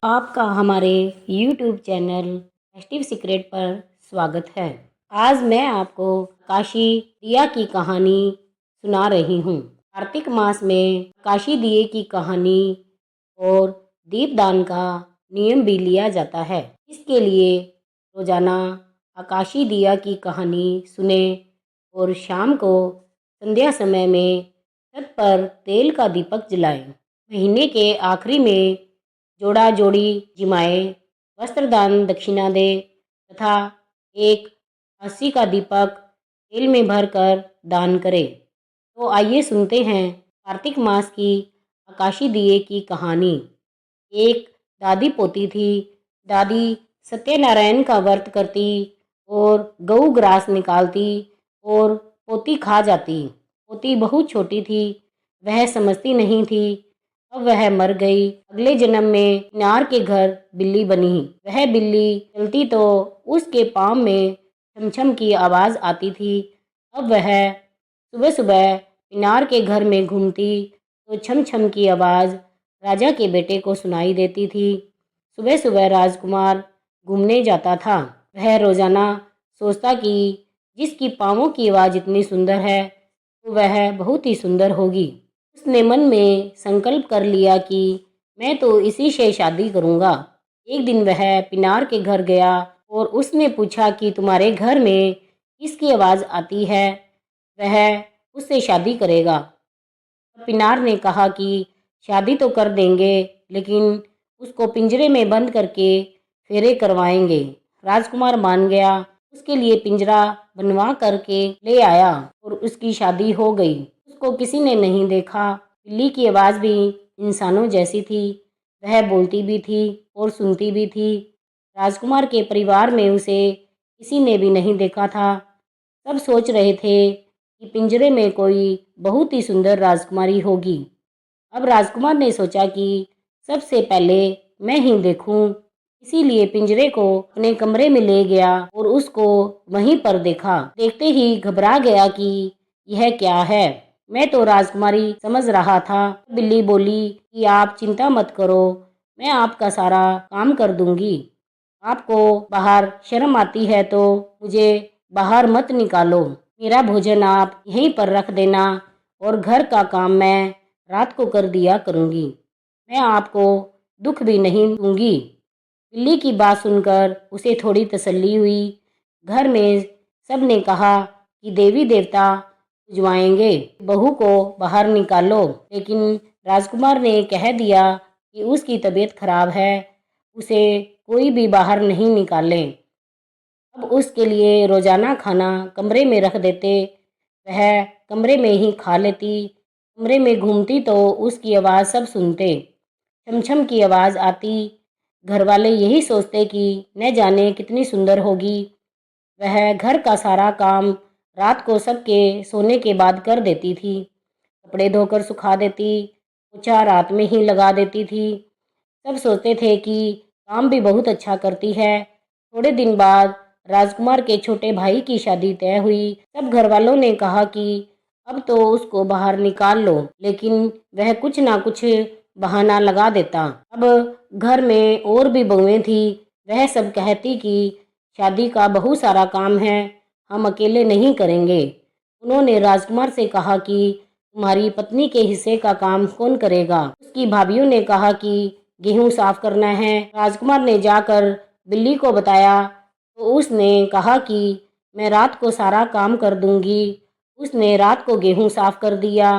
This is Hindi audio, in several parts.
आपका हमारे YouTube चैनल फेस्टिव सीक्रेट पर स्वागत है। आज मैं आपको काशी दिया की कहानी सुना रही हूँ। कार्तिक मास में काशी दिए की कहानी और दीपदान का नियम भी लिया जाता है। इसके लिए रोजाना आकाशी दिया की कहानी सुने और शाम को संध्या समय में छत पर तेल का दीपक जलाएं। महीने के आखिरी में जोड़ा जोड़ी जिमाए वस्त्रदान दक्षिणा दे तथा एक अस्सी का दीपक तेल में भरकर दान करे। तो आइए सुनते हैं कार्तिक मास की आकाशी दिए की कहानी। एक दादी पोती थी। दादी सत्यनारायण का व्रत करती और गऊ ग्रास निकालती और पोती खा जाती। पोती बहुत छोटी थी, वह समझती नहीं थी। अब वह मर गई। अगले जन्म में इनार के घर बिल्ली बनी। वह बिल्ली चलती तो उसके पाँव में छमछम की आवाज़ आती थी। अब वह सुबह सुबह इनार के घर में घूमती तो छम छम की आवाज़ राजा के बेटे को सुनाई देती थी। सुबह सुबह राजकुमार घूमने जाता था। वह रोज़ाना सोचता कि जिसकी पाँवों की आवाज़ इतनी सुंदर है तो वह बहुत ही सुंदर होगी। उसने मन में संकल्प कर लिया कि मैं तो इसी से शादी करूँगा। एक दिन वह पिनार के घर गया और उसने पूछा कि तुम्हारे घर में किसकी आवाज़ आती है, वह उससे शादी करेगा। पिनार ने कहा कि शादी तो कर देंगे, लेकिन उसको पिंजरे में बंद करके फेरे करवाएंगे। राजकुमार मान गया। उसके लिए पिंजरा बनवा करके ले आया और उसकी शादी हो गई। उसको किसी ने नहीं देखा। बिल्ली की आवाज़ भी इंसानों जैसी थी। वह बोलती भी थी और सुनती भी थी। राजकुमार के परिवार में उसे किसी ने भी नहीं देखा था। सब सोच रहे थे कि पिंजरे में कोई बहुत ही सुंदर राजकुमारी होगी। अब राजकुमार ने सोचा कि सबसे पहले मैं ही देखूं, इसीलिए पिंजरे को अपने कमरे में ले गया और उसको वहीं पर देखा। देखते ही घबरा गया कि यह क्या है। मैं तो राजकुमारी समझ रहा था। बिल्ली बोली कि आप चिंता मत करो, मैं आपका सारा काम कर दूंगी। आपको बाहर शर्म आती है तो मुझे बाहर मत निकालो। मेरा भोजन आप यहीं पर रख देना और घर का काम मैं रात को कर दिया करूँगी। मैं आपको दुख भी नहीं दूंगी। बिल्ली की बात सुनकर उसे थोड़ी तसल्ली हुई। घर में सब ने कहा कि देवी देवता पुजवाएंगे, बहू को बाहर निकालो। लेकिन राजकुमार ने कह दिया कि उसकी तबीयत खराब है, उसे कोई भी बाहर नहीं निकाले। अब उसके लिए रोजाना खाना कमरे में रख देते। वह कमरे में ही खा लेती। कमरे में घूमती तो उसकी आवाज़ सब सुनते। छमछम की आवाज़ आती। घर वाले यही सोचते कि न जाने कितनी सुंदर होगी। वह घर का सारा काम रात को सबके सोने के बाद कर देती थी। कपड़े धोकर सुखा देती, पोछा रात में ही लगा देती थी। सब सोचते थे कि काम भी बहुत अच्छा करती है। थोड़े दिन बाद राजकुमार के छोटे भाई की शादी तय हुई। सब घर वालों ने कहा कि अब तो उसको बाहर निकाल लो, लेकिन वह कुछ ना कुछ बहाना लगा देता। अब घर में और भी बहुएं थी। वह सब कहती कि शादी का बहुत सारा काम है, हम अकेले नहीं करेंगे। उन्होंने राजकुमार से कहा कि तुम्हारी पत्नी के हिस्से का काम कौन करेगा। उसकी भाभीियों ने कहा कि गेहूं साफ करना है। राजकुमार ने जाकर बिल्ली को बताया तो उसने कहा कि मैं रात को सारा काम कर दूंगी। उसने रात को गेहूं साफ कर दिया।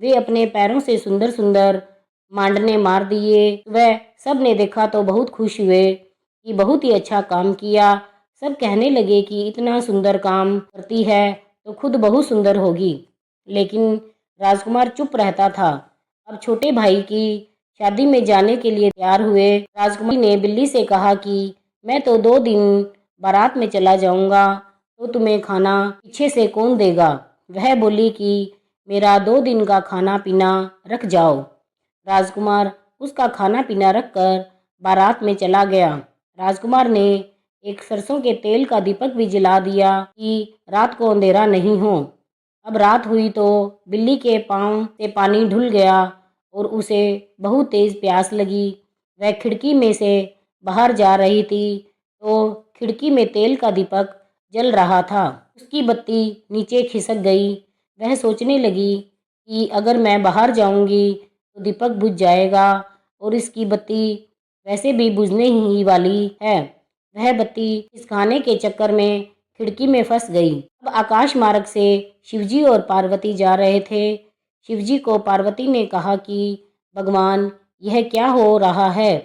वे अपने पैरों से सुंदर सुंदर मांडने मार दिए। वह सब ने देखा तो बहुत खुश हुए कि बहुत ही अच्छा काम किया। सब कहने लगे कि इतना सुंदर काम करती है तो खुद बहुत सुंदर होगी। लेकिन राजकुमार चुप रहता था। अब छोटे भाई की शादी में जाने के लिए तैयार हुए। राजकुमारी ने बिल्ली से कहा कि मैं तो 2 दिन बारात में चला जाऊंगा, तो तुम्हें खाना पीछे से कौन देगा। वह बोली कि मेरा 2 दिन का खाना पीना रख जाओ। राजकुमार उसका खाना पीना रखकर बारात में चला गया। राजकुमार ने एक सरसों के तेल का दीपक भी जला दिया कि रात को अंधेरा नहीं हो। अब रात हुई तो बिल्ली के पाँव से पानी ढुल गया और उसे बहुत तेज प्यास लगी। वह खिड़की में से बाहर जा रही थी तो खिड़की में तेल का दीपक जल रहा था। उसकी बत्ती नीचे खिसक गई। वह सोचने लगी कि अगर मैं बाहर जाऊंगी तो दीपक बुझ जाएगा और इसकी बत्ती वैसे भी बुझने ही वाली है। वह बत्ती खिसकाने के चक्कर में खिड़की में फंस गई। अब आकाश मार्ग से शिवजी और पार्वती जा रहे थे। शिवजी को पार्वती ने कहा कि भगवान, यह क्या हो रहा है?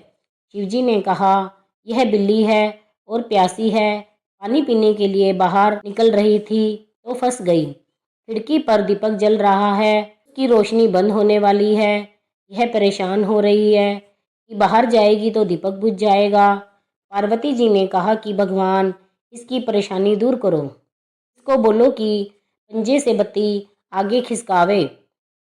शिवजी ने कहा, यह बिल्ली है और प्यासी है, पानी पीने के लिए बाहर निकल रही थी तो फंस गई। खिड़की पर दीपक जल रहा है, उसकी रोशनी बंद होने वाली है। यह परेशान हो रही है कि बाहर जाएगी तो दीपक बुझ जाएगा। पार्वती जी ने कहा कि भगवान, इसकी परेशानी दूर करो, इसको बोलो कि पंजे से बत्ती आगे खिसकावे।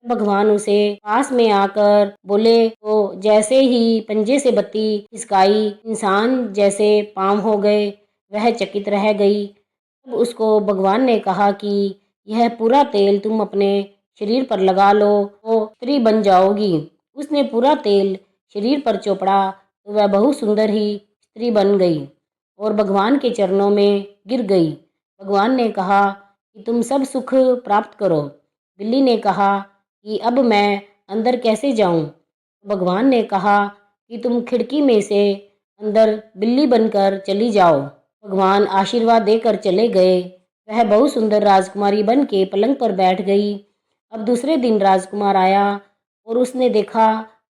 भगवान उसे पास में आकर बोले तो जैसे ही पंजे से बत्ती खिसकाई, इंसान जैसे पाँव हो गए। वह चकित रह गई। तब उसको भगवान ने कहा कि यह पूरा तेल तुम अपने शरीर पर लगा लो तो स्त्री बन जाओगी। उसने पूरा तेल शरीर पर चोपड़ा तो वह बहुत सुंदर ही स्त्री बन गई और भगवान के चरणों में गिर गई। भगवान ने कहा कि तुम सब सुख प्राप्त करो। बिल्ली ने कहा कि अब मैं अंदर कैसे जाऊं? भगवान ने कहा कि तुम खिड़की में से अंदर बिल्ली बनकर चली जाओ। भगवान आशीर्वाद देकर चले गए। वह बहुत सुंदर राजकुमारी बन के पलंग पर बैठ गई। अब दूसरे दिन राजकुमार आया और उसने देखा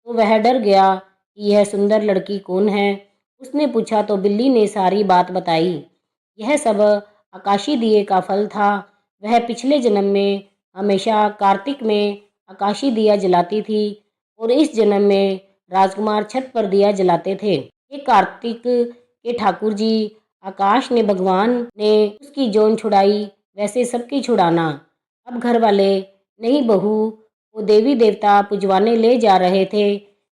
तो वह डर गया कि यह सुंदर लड़की कौन है। उसने पूछा तो बिल्ली ने सारी बात बताई। यह सब आकाशी दिए का फल था। वह पिछले जन्म में हमेशा कार्तिक में आकाशी दिया जलाती थी और इस जन्म में राजकुमार छत पर दिया जलाते थे। ये कार्तिक के ठाकुर जी आकाश ने भगवान ने उसकी जोन छुड़ाई, वैसे सबकी छुड़ाना। अब घर वाले नई बहू को देवी देवता पुजवाने ले जा रहे थे।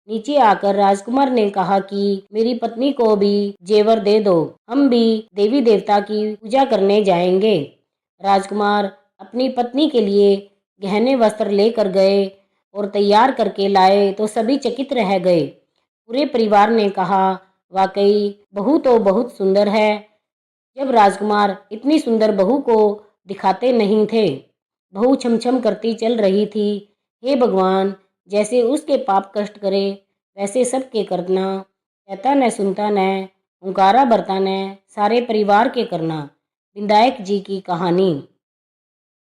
नीचे आकर राजकुमार ने कहा कि मेरी पत्नी को भी जेवर दे दो, हम भी देवी देवता की पूजा करने जाएंगे। राजकुमार अपनी पत्नी के लिए गहने वस्त्र लेकर गए और तैयार करके लाए तो सभी चकित रह गए। पूरे परिवार ने कहा, वाकई बहू तो बहुत सुंदर है। जब राजकुमार इतनी सुंदर बहू को दिखाते नहीं थे। बहू छमछम करती चल रही थी। हे भगवान, जैसे उसके पाप कष्ट करे वैसे सबके करना। कहता न सुनता न, हुंकारा भरता न, सारे परिवार के करना। विनायक जी की कहानी।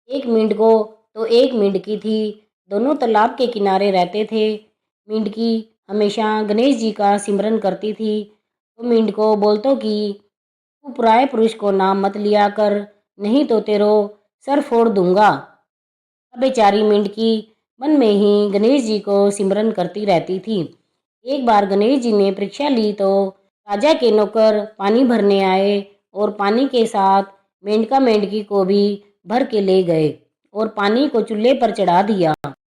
एक मेंढको तो एक मेंढकी थी। दोनों तालाब के किनारे रहते थे। मेंढकी हमेशा गणेश जी का सिमरन करती थी तो मेंढको बोलतो कि तू पराये पुरुष को नाम मत लिया कर, नहीं तो तेरो सर फोड़ दूंगा। अब बेचारी मेंढकी मन में ही गणेश जी को सिमरन करती रहती थी। एक बार गणेश जी ने परीक्षा ली तो राजा के नौकर पानी भरने आए और पानी के साथ मेंढका मेंढकी को भी भर के ले गए और पानी को चूल्हे पर चढ़ा दिया।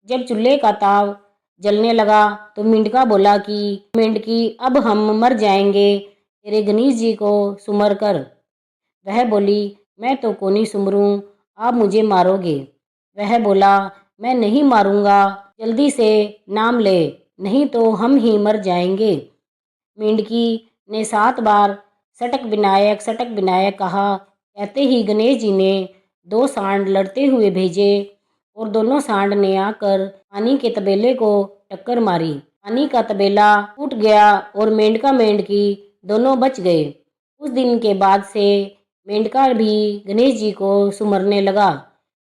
जब चूल्हे का ताव जलने लगा तो मेंढका बोला कि मेंढकी, अब हम मर जाएंगे, तेरे गणेश जी को सुमर कर। वह बोली, मैं तो कोनी सुमरूं, आप मुझे मारोगे। वह बोला, मैं नहीं मारूंगा, जल्दी से नाम ले, नहीं तो हम ही मर जाएंगे। मेंढकी ने 7 बार सटक विनायक कहा। कहते ही गणेश जी ने 2 सांड लड़ते हुए भेजे और दोनों सांड ने आकर पानी के तबेले को टक्कर मारी। पानी का तबेला टूट गया और मेंढका मेंढकी दोनों बच गए। उस दिन के बाद से मेंढका भी गणेश जी को सुमरने लगा।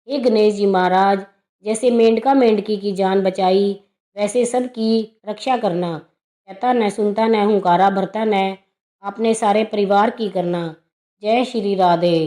हे गणेश जी महाराज, जैसे मेंढका मेंढकी की जान बचाई वैसे सबकी रक्षा करना। कहता न सुनता न, हुंकारा भरता न, आपने सारे परिवार की करना। जय श्री राधे।